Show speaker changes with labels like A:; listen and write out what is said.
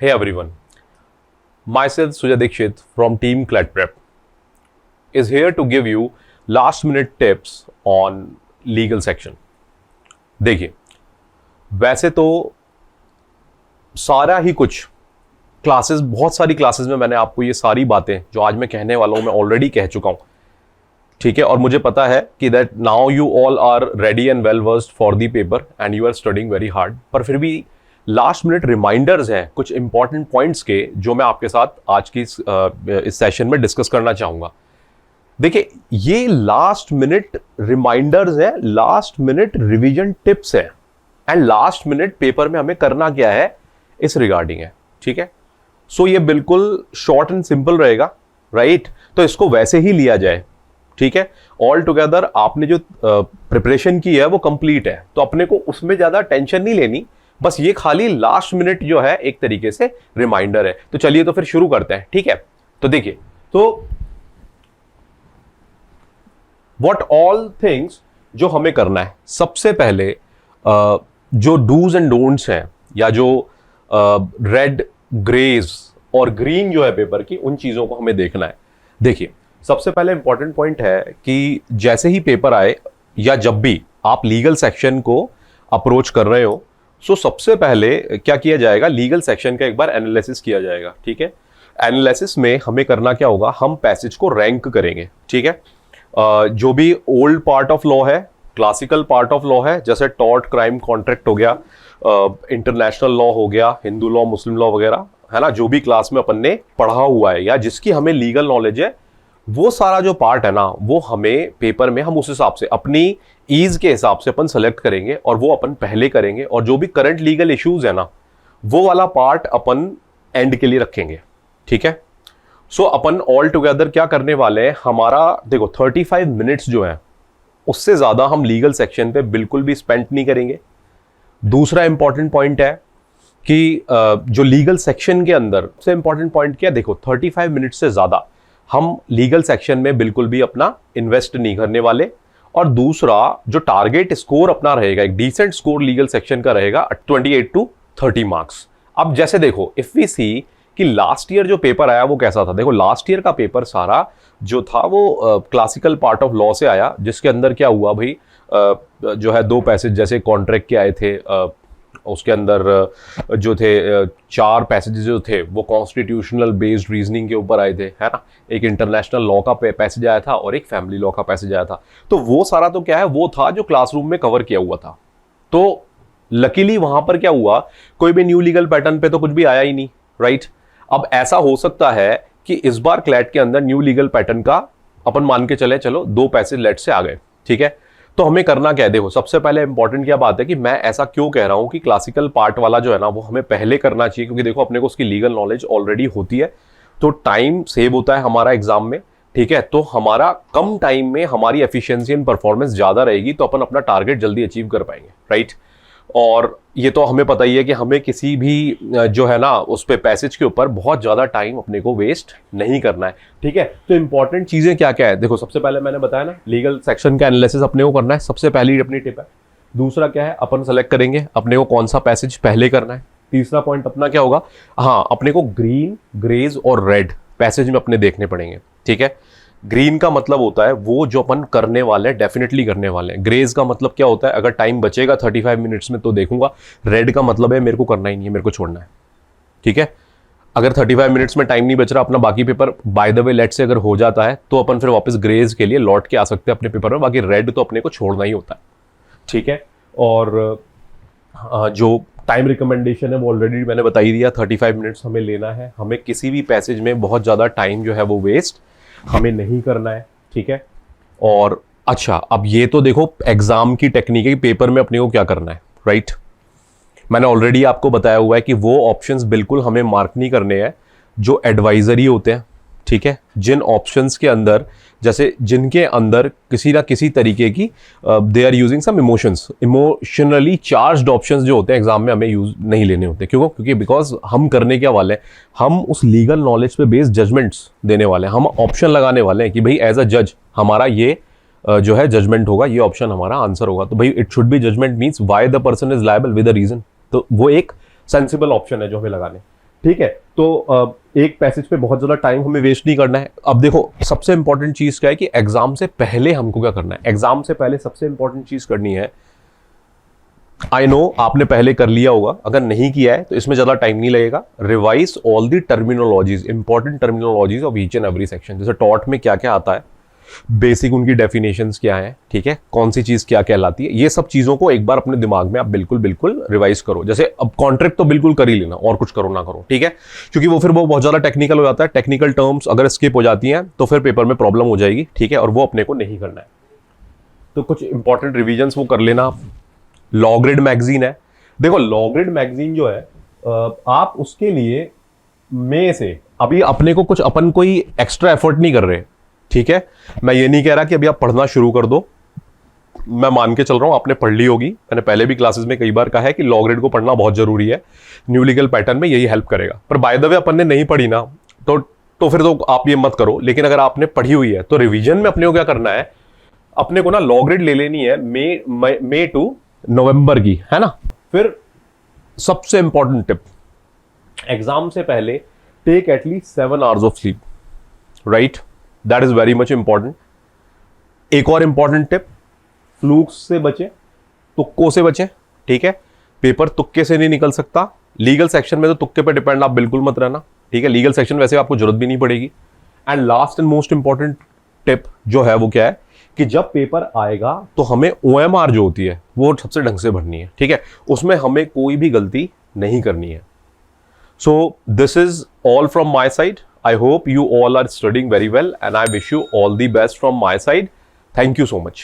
A: Hey everyone, myself Sujay Dikshit from Team CLET Prep is here to give you last minute tips on legal section. देखिए, वैसे तो सारा ही कुछ classes, बहुत सारी क्लासेस में मैंने आपको ये सारी बातें जो आज मैं कहने वाला हूं मैं ऑलरेडी कह चुका हूं, ठीक है। और मुझे पता है कि that now you all are ready and well versed for the paper and you are studying very hard, पर फिर भी लास्ट मिनट रिमाइंडर्स हैं कुछ इंपॉर्टेंट पॉइंट्स के जो मैं आपके साथ आज की इस सेशन में डिस्कस करना चाहूंगा। देखिए, ये लास्ट मिनट रिमाइंडर्स है, लास्ट मिनट रिवीजन टिप्स है एंड लास्ट मिनट पेपर में हमें करना क्या है इस रिगार्डिंग है, ठीक है। सो ये बिल्कुल शॉर्ट एंड सिंपल रहेगा, राइट। तो इसको वैसे ही लिया जाए, ठीक है। ऑल टुगेदर आपने जो प्रिपरेशन की है वो कंप्लीट है, तो अपने को उसमें ज्यादा टेंशन नहीं लेनी, बस ये खाली लास्ट मिनट जो है एक तरीके से रिमाइंडर है। तो चलिए तो फिर शुरू करते हैं, ठीक है। तो देखिए, तो व्हाट ऑल थिंग्स जो हमें करना है, सबसे पहले जो डूज एंड डोंट्स हैं या जो रेड, ग्रेज और ग्रीन जो है पेपर की, उन चीजों को हमें देखना है। देखिए, सबसे पहले इंपॉर्टेंट पॉइंट है कि जैसे ही पेपर आए या जब भी आप लीगल सेक्शन को अप्रोच कर रहे हो, सो सबसे पहले क्या किया जाएगा, लीगल सेक्शन का एक बार एनालिसिस किया जाएगा, ठीक है। एनालिसिस में हमें करना क्या होगा, हम पैसेज को रैंक करेंगे, ठीक है। जो भी ओल्ड पार्ट ऑफ लॉ है, क्लासिकल पार्ट ऑफ लॉ है, जैसे टॉर्ट, क्राइम, कॉन्ट्रैक्ट हो गया, इंटरनेशनल लॉ हो गया, हिंदू लॉ, मुस्लिम लॉ वगैरह, है ना, जो भी क्लास में अपन ने पढ़ा हुआ है या जिसकी हमें लीगल नॉलेज है, वो सारा जो पार्ट है ना, वो हमें पेपर में हम उस हिसाब से अपनी ईज के हिसाब से अपन सेलेक्ट करेंगे और वो अपन पहले करेंगे। और जो भी करंट लीगल इश्यूज है ना, वो वाला पार्ट अपन एंड के लिए रखेंगे, ठीक है। सो अपन ऑल टुगेदर क्या करने वाले हैं, हमारा देखो 35 मिनट्स जो है उससे ज्यादा हम लीगल सेक्शन पे बिल्कुल भी स्पेंड नहीं करेंगे। दूसरा इंपॉर्टेंट पॉइंट है कि जो लीगल सेक्शन के अंदर सबसे इंपॉर्टेंट पॉइंट क्या है, देखो 35 मिनट से ज्यादा हम लीगल सेक्शन में बिल्कुल भी अपना इन्वेस्ट नहीं करने वाले। और दूसरा जो टारगेट स्कोर अपना रहेगा, एक डिसेंट स्कोर लीगल सेक्शन का रहेगा 28 to 30 मार्क्स। अब जैसे देखो, इफ वी सी कि लास्ट ईयर जो पेपर आया वो कैसा था, देखो लास्ट ईयर का पेपर सारा जो था वो क्लासिकल पार्ट ऑफ लॉ से आया, जिसके अंदर क्या हुआ भाई, जो है 2 पैसेज जैसे कॉन्ट्रैक्ट के आए थे, उसके अंदर जो थे 4 पैसेजेस जो थे वो कॉन्स्टिट्यूशनल बेस्ड रीजनिंग के ऊपर आए थे, है ना। एक इंटरनेशनल लॉ का पैसेज आया था और एक फैमिली लॉ का पैसेज आया था। तो वो सारा तो क्या है, वो था जो क्लासरूम में कवर किया हुआ था। तो लकीली वहां पर क्या हुआ, कोई भी न्यू लीगल पैटर्न पे तो कुछ भी आया ही नहीं, राइट। अब ऐसा हो सकता है कि इस बार क्लैट के अंदर न्यू लीगल पैटर्न का अपन मान के चले, चलो 2 पैसेज लेट से आ गए, ठीक है। तो हमें करना क्या है, देखो सबसे पहले इंपॉर्टेंट क्या बात है कि मैं ऐसा क्यों कह रहा हूं कि क्लासिकल पार्ट वाला जो है ना वो हमें पहले करना चाहिए, क्योंकि देखो अपने को उसकी लीगल नॉलेज ऑलरेडी होती है, तो टाइम सेव होता है हमारा एग्जाम में, ठीक है। तो हमारा कम टाइम में हमारी एफिशिएंसी एंड परफॉर्मेंस ज्यादा रहेगी, तो अपन अपना टारगेट जल्दी अचीव कर पाएंगे, राइट। और ये तो हमें पता ही है कि हमें किसी भी जो है ना उस पे पैसेज के ऊपर बहुत ज्यादा टाइम अपने को वेस्ट नहीं करना है, ठीक है। तो इंपॉर्टेंट चीजें क्या क्या है, देखो सबसे पहले मैंने बताया ना, लीगल सेक्शन का एनालिसिस अपने को करना है, सबसे पहली अपनी टिप है। दूसरा क्या है, अपन सेलेक्ट करेंगे अपने को कौन सा पैसेज पहले करना है। तीसरा पॉइंट अपना क्या होगा, हाँ अपने को ग्रीन, ग्रेज और रेड पैसेज में अपने देखने पड़ेंगे, ठीक है। ग्रीन का मतलब होता है वो जो अपन करने वाले हैं, डेफिनेटली करने वाले हैं। ग्रेज का मतलब क्या होता है, अगर टाइम बचेगा 35 मिनट्स में तो देखूंगा। रेड का मतलब है मेरे को करना ही नहीं है, मेरे को छोड़ना है, ठीक है। अगर 35 मिनट्स में टाइम नहीं बच रहा, अपना बाकी paper by the way late से अगर हो जाता है तो अपन फिर वापस ग्रेज के लिए लौट के आ सकते हैं अपने पेपर में, बाकी रेड तो अपने को छोड़ना ही होता है, ठीक है। और जो टाइम रिकमेंडेशन है वो ऑलरेडी मैंने बता ही दिया, 35 मिनट्स हमें लेना है। हमें किसी भी पैसेज में बहुत ज़्यादा टाइम जो है वो वेस्ट हमें नहीं करना है, ठीक है। और अच्छा, अब ये तो देखो एग्जाम की टेक्निक है, पेपर में अपने को क्या करना है, राइट। मैंने ऑलरेडी आपको बताया हुआ है कि वो ऑप्शंस बिल्कुल हमें मार्क नहीं करने हैं जो एडवाइजरी होते हैं, ठीक है। जिन ऑप्शंस के अंदर, जैसे जिनके अंदर किसी ना किसी तरीके की they are using some emotions, emotionally charged options जो होते हैं एग्जाम में हमें यूज नहीं लेने होते। क्यों? क्योंकि बिकॉज हम करने क्या वाले हैं, हम उस लीगल नॉलेज पे बेस्ड जजमेंट्स देने वाले हैं। हम ऑप्शन लगाने वाले हैं कि भाई एज अ जज हमारा ये जो है जजमेंट होगा, ये ऑप्शन हमारा आंसर होगा। तो भाई it should be judgment means why the person is liable with a reason, तो वो एक सेंसिबल ऑप्शन है जो हमें लगाने, ठीक है, तो एक पैसेज पे बहुत ज्यादा टाइम हमें वेस्ट नहीं करना है। अब देखो सबसे इंपॉर्टेंट चीज क्या है कि एग्जाम से पहले हमको क्या करना है, एग्जाम से पहले सबसे इंपॉर्टेंट चीज करनी है, आई नो आपने पहले कर लिया होगा, अगर नहीं किया है तो इसमें ज्यादा टाइम नहीं लगेगा। Revise all the terminologies, important terminologies of each and every section. जैसे टॉट में क्या क्या आता है, बेसिक उनकी डेफिनेशंस क्या है, ठीक है, कौन सी चीज क्या कहलाती है, ये सब चीजों को एक बार अपने दिमाग में आप बिल्कुल बिल्कुल रिवाइज करो। जैसे अब कॉन्ट्रैक्ट तो बिल्कुल कर ही लेना, और कुछ करो ना करो, ठीक है, क्योंकि वो फिर वो बहुत ज्यादा टेक्निकल हो जाता है, टेक्निकल टर्म्स अगर स्किप हो जाती हैं तो फिर पेपर में प्रॉब्लम हो जाएगी, ठीक है, और वो अपने को नहीं करना है। तो कुछ इंपॉर्टेंट रिविजन्स वो कर लेना। लॉ ग्रिड मैगजीन है, देखो लॉ ग्रिड मैगजीन जो है आप उसके लिए में से अभी अपने को कुछ अपन कोई एक्स्ट्रा एफर्ट नहीं कर रहे, ठीक है, मैं ये नहीं कह रहा कि अभी आप पढ़ना शुरू कर दो, मैं मान के चल रहा हूं आपने पढ़ ली होगी, मैंने पहले भी क्लासेस में कई बार कहा है कि लॉ ग्रिड को पढ़ना बहुत जरूरी है, न्यू लीगल पैटर्न में यही हेल्प करेगा। पर बाय द वे अपन ने नहीं पढ़ी ना तो फिर तो आप ये मत करो, लेकिन अगर आपने पढ़ी हुई है तो रिवीजन में अपने को क्या करना है, अपने को ना लॉ ग्रिड ले लेनी है मई टू नवंबर की, है ना। फिर सबसे इंपॉर्टेंट टिप, एग्जाम से पहले take at least 7 hours of sleep, right, that is very much important. एक और इंपॉर्टेंट टिप, फ्लूक्स से बचे, तुक्कों से बचे, ठीक है, पेपर तुक्के से नहीं निकल सकता। लीगल सेक्शन में तो तुक्के पे डिपेंड आप बिल्कुल मत रहना, ठीक है, लीगल सेक्शन वैसे आपको जरूरत भी नहीं पड़ेगी। And last and most important tip जो है वो क्या है कि जब पेपर आएगा तो हमें OMR जो होती है वो सबसे ढंग से भरनी है, ठीक है, उसमें हमें कोई भी गलती नहीं करनी है। So this is all from my side. I hope you all are studying very well and I wish you all the best from my side. Thank you so much.